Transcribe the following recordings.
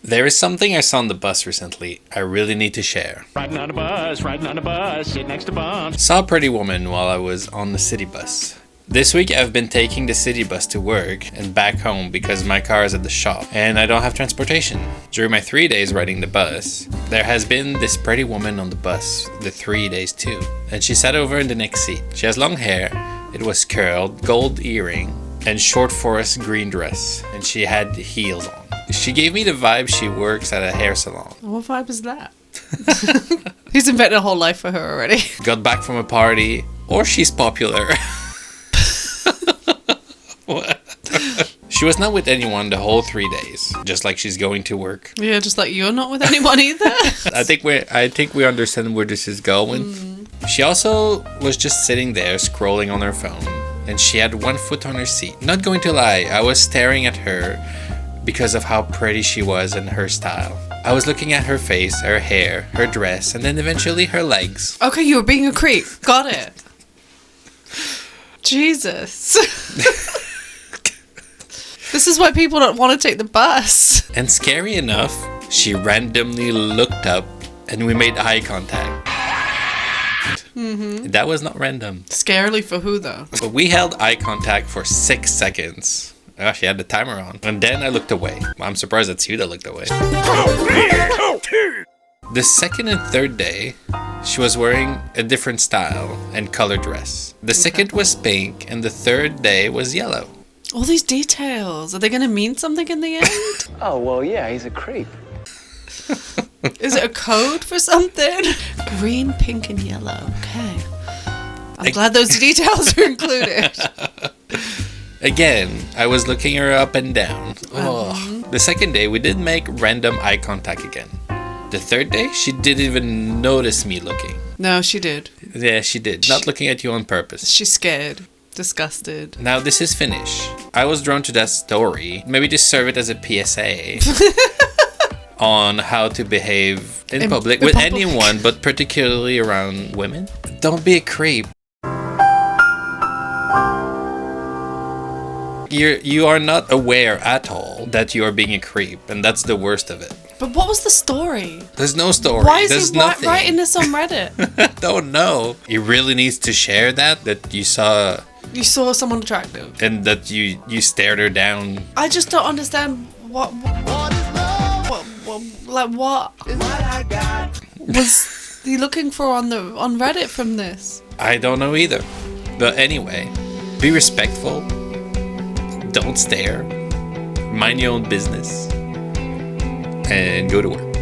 There is something I saw on the bus recently I really need to share. Riding on a bus, sit next to bums. Saw a pretty woman while I was on the city bus. This week I've been taking the city bus to work and back home because my car is at the shop and I don't have transportation. During my 3 days riding the bus, there has been this pretty woman on the bus the 3 days too. And she sat over in the next seat. She has long hair, it was curled, gold earring, and short forest green dress. And she had heels on. She gave me the vibe she works at a hair salon. What vibe is that? He's invented a whole life for her already. Got back from a party, or she's popular. What? She was not with anyone the whole 3 days, just like she's going to work. Yeah, just like you're not with anyone either. I think we understand where this is going. She also was just sitting there scrolling on her phone, and she had one foot on her seat. Not going to lie, I was staring at her because of how pretty she was and her style. I was looking at her face, her hair, her dress, and then eventually her legs. Okay, you were being a creep. Got it. Jesus. This is why people don't want to take the bus. And scary enough, she randomly looked up and we made eye contact. That was not random. Scarily for who, though? But we held eye contact for 6 seconds. Oh, she had the timer on. And then I looked away. I'm surprised it's you that looked away. The second and third day, she was wearing a different style and color dress. The second was pink and the third day was yellow. All these details. Are they going to mean something in the end? Oh, well, yeah, he's a creep. Is it a code for something? Green, pink, and yellow. Okay. I'm glad those details are included. Again, I was looking her up and down. Oh. The second day, we did make random eye contact again. The third day, she didn't even notice me looking. No, she did. Yeah, she did. Not looking at you on purpose. She's scared. Disgusted. Now this is Finnish. I was drawn to that story. Maybe just serve it as a PSA on how to behave in public with anyone, but particularly around women. Don't be a creep. You are not aware at all that you are being a creep, and that's the worst of it. But what was the story? There's no story. Why is There's he nothing. writing this on Reddit? I don't know. He really needs to share that you saw. You saw someone attractive. And that you stared her down. I just don't understand what was he looking for on Reddit from this? I don't know either. But anyway, be respectful. Don't stare. Mind your own business. And go to work.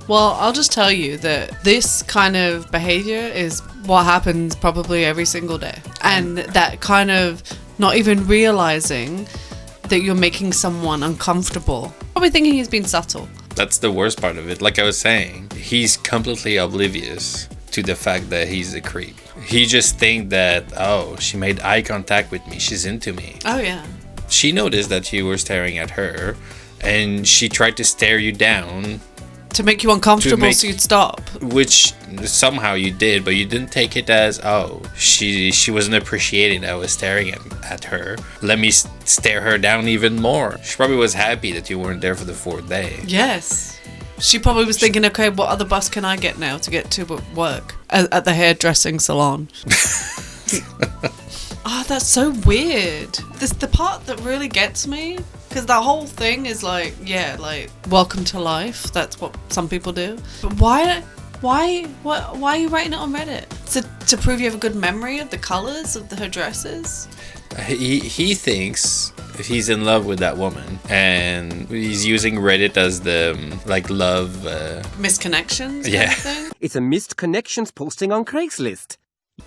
Well, I'll just tell you that this kind of behavior is what happens probably every single day. And that kind of not even realizing that you're making someone uncomfortable. Probably thinking he's being subtle. That's the worst part of it. Like I was saying, he's completely oblivious to the fact that he's a creep. He just thinks that, oh, she made eye contact with me. She's into me. Oh, yeah. She noticed that you were staring at her, and she tried to stare you down. To make you uncomfortable so you'd stop. Which somehow you did, but you didn't take it as, oh, she wasn't appreciating that I was staring at her. Let me stare her down even more. She probably was happy that you weren't there for the 4th day. Yes. She probably was thinking, okay, what other bus can I get now to get to work? At the hairdressing salon. Oh, that's so weird. This the part that really gets me. Because that whole thing is like, yeah, like, welcome to life. That's what some people do. But why are you writing it on Reddit? To prove you have a good memory of the colours of her dresses? He thinks he's in love with that woman, and he's using Reddit as the love misconnections. Yeah, kind of thing? It's a missed connections posting on Craigslist.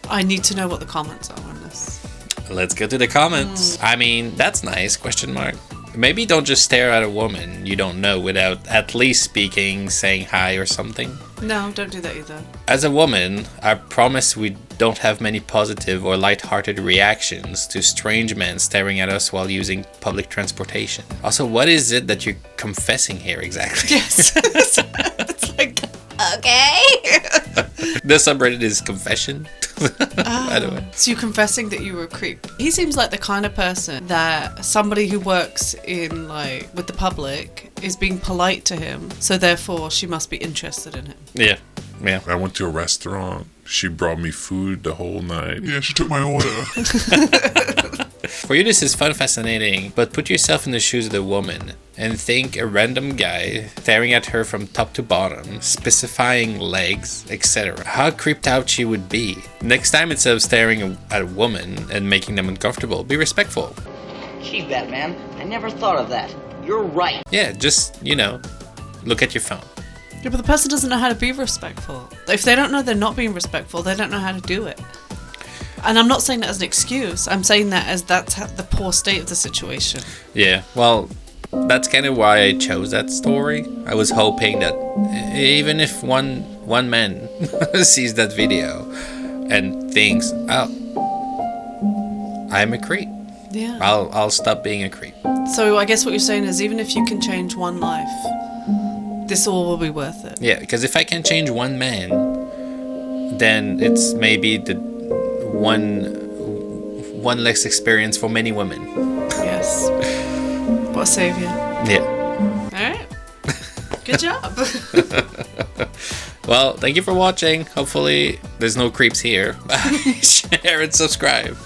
I need to know what the comments are on this. Let's get to the comments. I mean, that's nice, question mark. Maybe don't just stare at a woman you don't know without at least speaking, saying hi or something. No, don't do that either. As a woman, I promise we don't have many positive or light-hearted reactions to strange men staring at us while using public transportation. Also, what is it that you're confessing here exactly? Yes. It's like, okay. The subreddit is confession. By the way. So you're confessing that you were a creep. He seems like the kind of person that somebody who works in like with the public is being polite to him, so therefore she must be interested in him. Yeah. Yeah. I went to a restaurant. She brought me food the whole night. Yeah, she took my order. For you, this is fun, fascinating, but put yourself in the shoes of the woman and think a random guy staring at her from top to bottom, specifying legs, etc. How creeped out she would be. Next time, instead of staring at a woman and making them uncomfortable, be respectful. Gee, Batman, I never thought of that. You're right. Yeah, just, look at your phone. Yeah, but the person doesn't know how to be respectful. If they don't know they're not being respectful, they don't know how to do it. And I'm not saying that as an excuse. I'm saying that as that's the poor state of the situation. Yeah, well, that's kind of why I chose that story. I was hoping that even if one man sees that video and thinks, oh, I'm a creep. Yeah. I'll stop being a creep. So I guess what you're saying is even if you can change one life, this all will be worth it. Yeah, because if I can change one man, then it's maybe the one less experience for many women. Yes. What a savior. Yeah. Alright. Good job. Well, thank you for watching. Hopefully there's no creeps here. Bye. Share and subscribe.